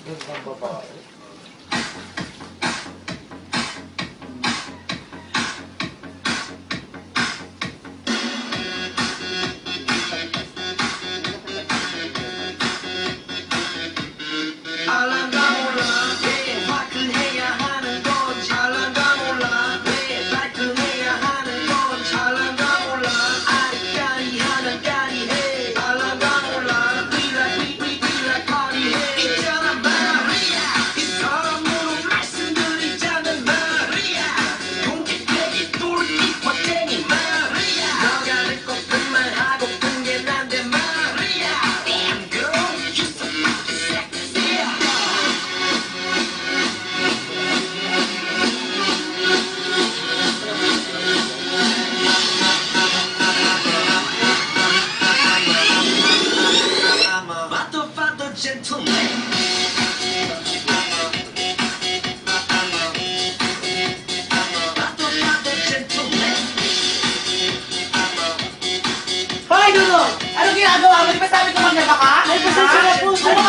Gandang babae. 알란가 몰라 왜 화끈해야 하는 건지 알란가 몰라 왜 발끈해야 하는 건지 알란가 몰라 아리까리하면 까리해 알란가 몰라 We like party 해 있잖아 마리아 이 사람으로 말씀드리자면 마리아 공깃대기 똘끼 퍼쟁이 마리아 너가 듣고픈 말 하고픈 게 난데 마리아 Damn girl you so fucking sexy Fatto gentleman Fatto gentleman Hoy, Duno! Anong ginagawa mo? Di ba sabi ko maglaba ka? Ay, pasensya na po, sir.